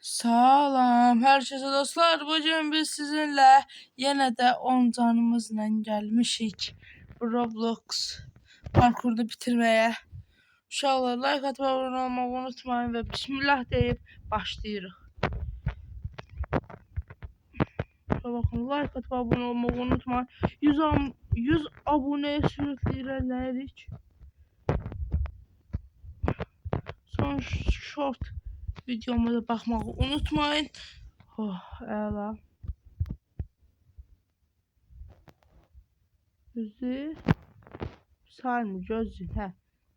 Salam, herkese dostlar. Bugün biz sizinle yine de 10 canımızla gelmişik. Roblox parkurunu bitirmeye. Uşaqlar like atıp abone olmayı unutmayın ve bismillah deyip başlayırıq. Bakın like atıp abone olmayı unutmayın. 100 aboneye sürekli ilerleyirik. Son short videoma da bakmayı unutmayın. Oh, əla. Gözü saymı gözün hə.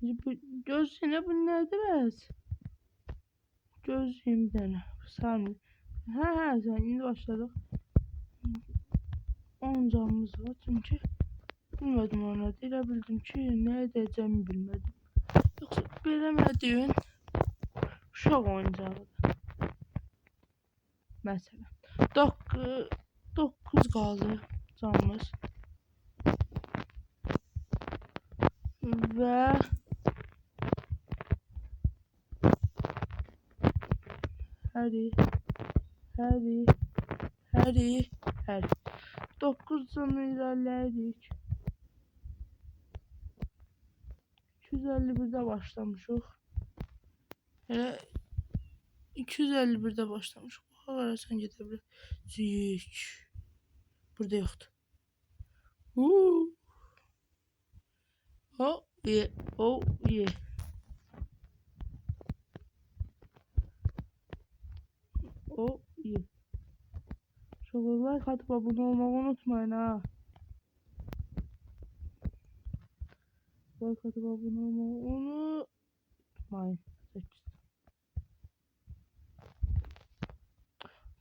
Bu gözün bu nədir bəs? Gözün bir dənə saymı. Hə sən indi başladıq. 10 canımız var çünki bilmədim ona elə bildim ki nə edəcəyimi bilmədim. Yoxsa belə mədiyin uşaq oyuncağıdır. Məsələn 9 qaldı canımız. Ve Harry 9 canı ilerledik. 251'de başlamışıq. Elə 251'de başlamışıq. Arasına gedə bilər. Zik. Burada yoxdur. Oh yeah. Oh yeah. Oh yeah. Çok like atıp abone olmayı unutmayın ha. Like atıp abone olmayı unutmayın.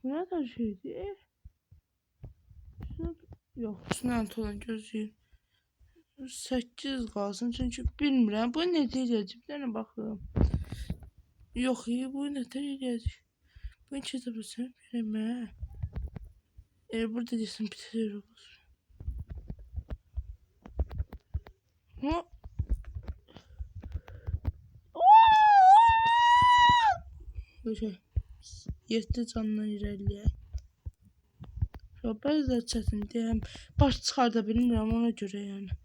Bu ne kadar şeydi? Yok, Sinan olan gözlüyüm. 8 qalsın çünki bilmirəm. Bu nə deyəcək? Bir dənə baxıram. Yox, bu nə deyəcək? Bu iki də bilsən, bilmə. Burada deyəsən bitiririk. Ha? 7 candan irəliləyək. Bəzən çətindir, həm baş çıxarda bilmirəm ona görə yəni.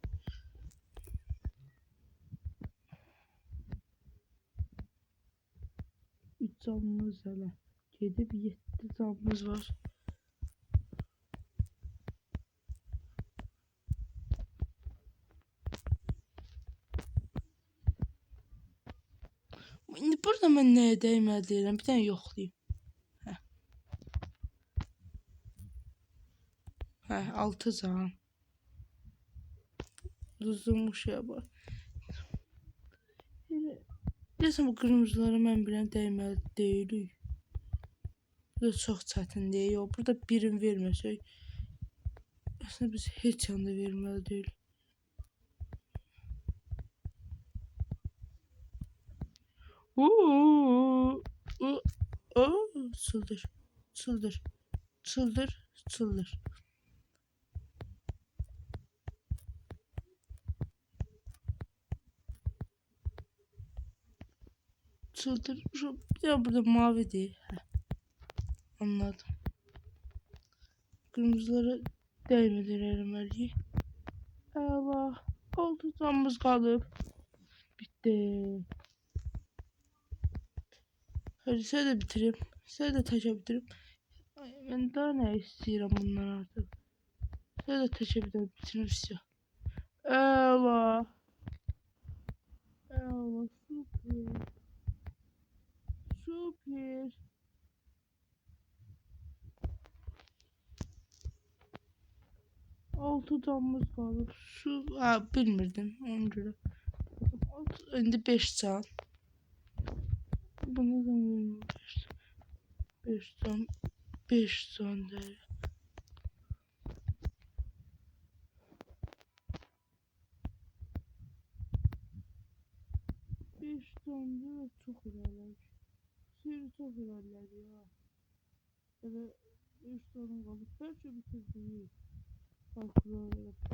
Üç canımız hələ gedib 7 canımız var. İndi burada mən nəyə dəyməli deyirəm, bir dənə yoxlayayım. Hə, 6 can. Düzülmüş ya bak. Deyəsən bu qırmızılara mən bilən dəyməli deyilik. Burada çox çətindir. Yox, burada birim verməsək. Aslında biz heç yanda verməli deyilik. Çıldır. Çıldır. Çıldır. Çıldır. Çıldır. Ya burada mavi değil. Anladım. Kırmızılara değmeden eləməliyik. Allah. 6 canımız qalıb. Bitti. Hadi sen de bitireyim. Sen de taşa bitireyim. Ben daha ne istiyorum bundan artık. Sen de taşa bitireyim istiyor. Allah. Allah süper. Süper. Altı canımız kaldı. Bilmirdim ona göre. Şimdi 5 can. Bu neden 5 can? 5 can der. İşte çok ilerler. Seri çok ilerler ya. Evet, 3 tane kaldı. Belki bitirdik.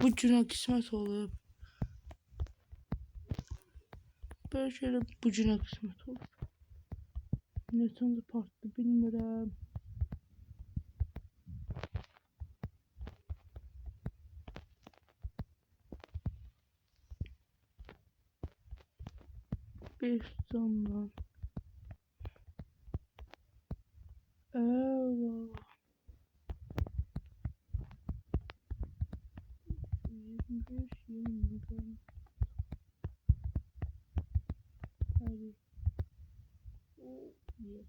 Bu cüne kısmet olup. Belki bu cüne kısmet olup. Neçəncə partdı bilmirəm. Beş candan. Eyvah. 25, 20 can. Hadi. Oh, yeah.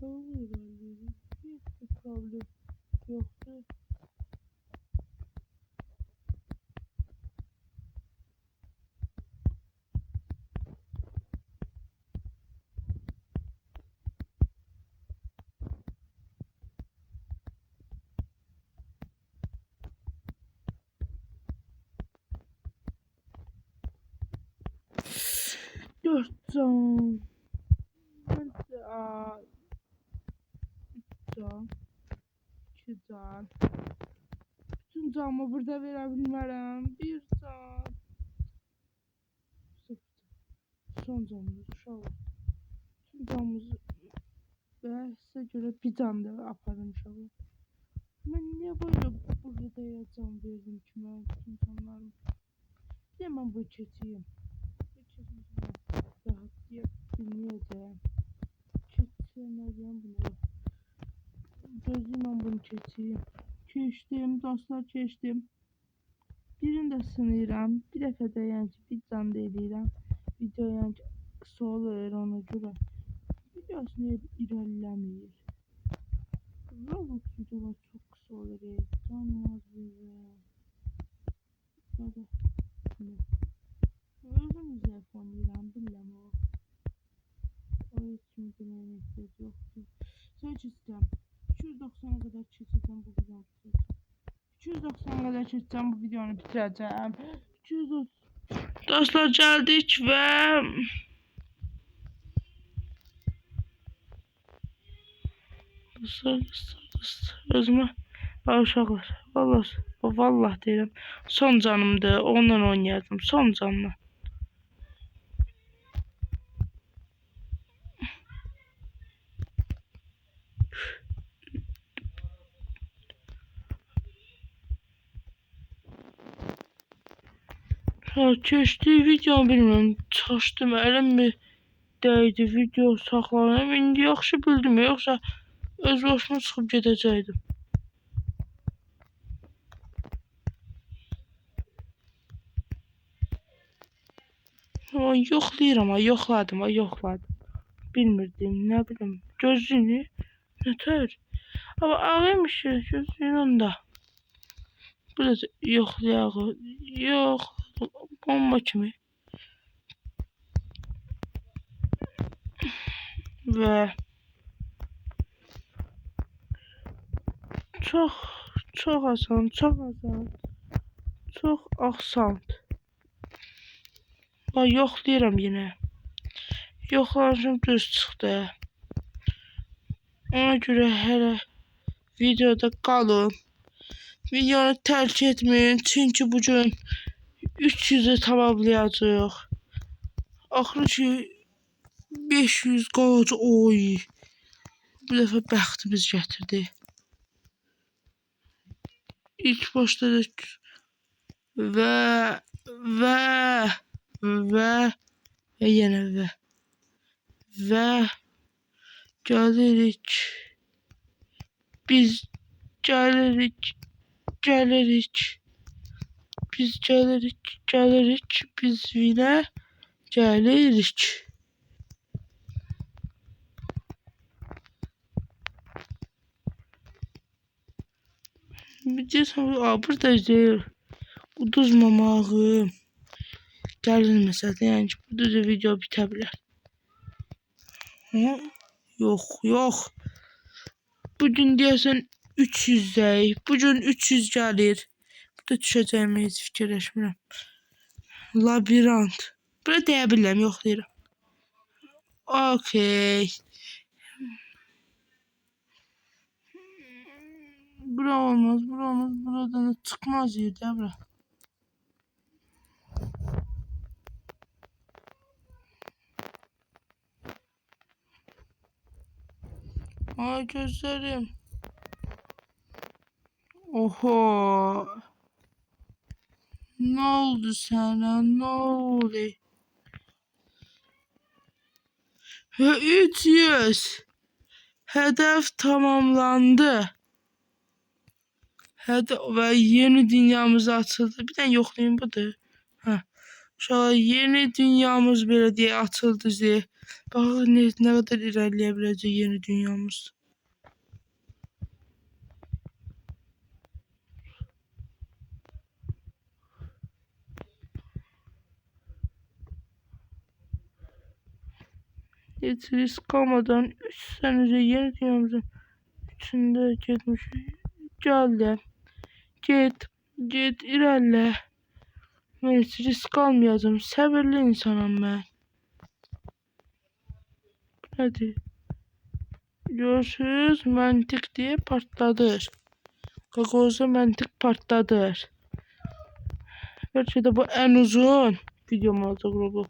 Doğru ilerliyoruz. Hiçbir problem yoktu. Dört can. Bence can. 2 can. Bütün canımı burada verebilmem. Bir can. Son canımız uşaq. Bütün canımızı və sizə görə bir can da aparım uşağı. Mən niyə böyle burada can verdim ki mən bütün canlarım. Bir də mən bu keçeyim. Bu keçeyim. Rahat dinleyeceğim. Keçemeyeceğim bunu. Gözleyim ben bunu keçeyim. Keçdim dostlar keçdim. Birini də sınayıram. Bir dəfə də yəni ki bir can da eləyirəm. Video yəni ki qısa olur ona görə. Videosunu irəliləmir. Roblox videolar çok kısa olur. Canmaz böyle. Hadi. Özüm izləyib oynayıram bilmem o. O hiç kimi deməyinə ehtiyac yoxdur. Söz istəyəm. 290'a kadar çekeceğim bu videonu. 290'a kadar çekeceğim bu videonu bitireceğim. 230. Dostlar geldik ve özümə uşaqlar. Vallahi deyirəm. Son canımdı. Onunla oynayacağım. Son canla. Keçdiyi videonu bilmirəm. Çaşdım, əlim mi dəydi, video saxlanıb. İndi yaxşı bildim, yoxsa öz başıma çıxıb gedəcəkdim. Yoxlayıram, yoxladım. Bilmirdim, nə bilim. Gözünü nətər? Amma ağıymış, gözünün onda. Bu da yoxlayaq. Yox, bomba kimi. Və çox asan. Çox asan. Yoxlayıram yenə. Yoxlanışım düz çıxdı. Ona görə hələ videoda qalın. Videonu tərk etməyin, çünki bugün 300'ü tamamlayacağıq. Axırı ki 500 qalacaq. Oy. Bu dəfə bəxtimiz gətirdi. İlk başda da və yenə və gəlirik. Biz gəlirik. Biz vinə gəlirik. Burada deyil. Uduzmamağı gəlməsə də, yəni ki, burada da video bitə bilər. Yox. Bugün deyəsən 300'dəy. Bu gün 300 gəlir. Burada düşəcəyimi heç fikirləşmirəm. Labirant. Bura deyə bilirəm, yoxlayıram. Okey. Bura olmaz, bura olmaz. Buradan çıkmaz yerdə bura. Ay gözlerim. Oho. Ne oldu sana? Ne oldu? Ve 300. Hedef tamamlandı. Ve yeni dünyamız açıldı. Bir tane yoklayayım budur. Heh. Uşaqlar yeni dünyamız belə deyə açıldı. Baxın ne kadar ilerleyə biləcək yeni dünyamız. Hiç risk almadan 3 sene yeni dünyamızın içinde gitmiş. Gel git ilerle. Ben hiç risk almayacağım. Sabırlı insanım ben. Hadi. Görüşürüz. Mantık diye partladır. Gagoza mantık partladır. Belki de bu en uzun videom olacak Roblox.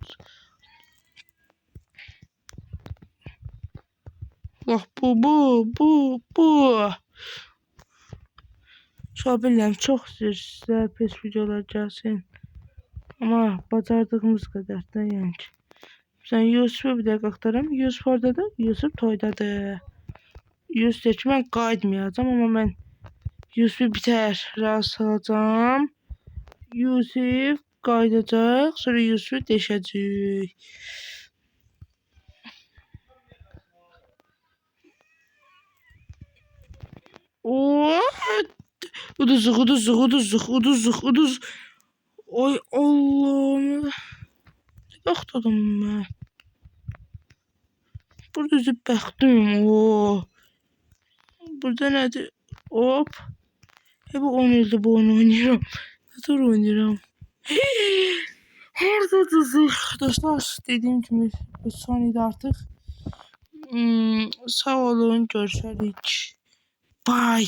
Bak bu. Şabiləm çox sizə pes videolar gəlsin. Ama bacardığımız kadar da yani. Sen Yusuf'u bir dakika aktarım. Yusuf oradadır. Yusuf toydadır. Yusuf deyir ki, mən qayıtmayacağam, amma mən Yusuf'u bitər razı salacağım. Yusuf qayıdacaq, sonra Yusuf'u deşəcək. Uduzluq. Ay Allah'ım. Baxdım mən. Burada zübbəxtim. Burada nədir? Hop. Bu 10 ildir bu oyunu oynayıram. Nasıl oynayıram? Haradadır arkadaşlar. Dediğim gibi bu sonraydı artık. Sağ olun. Görüşürüz. Bye.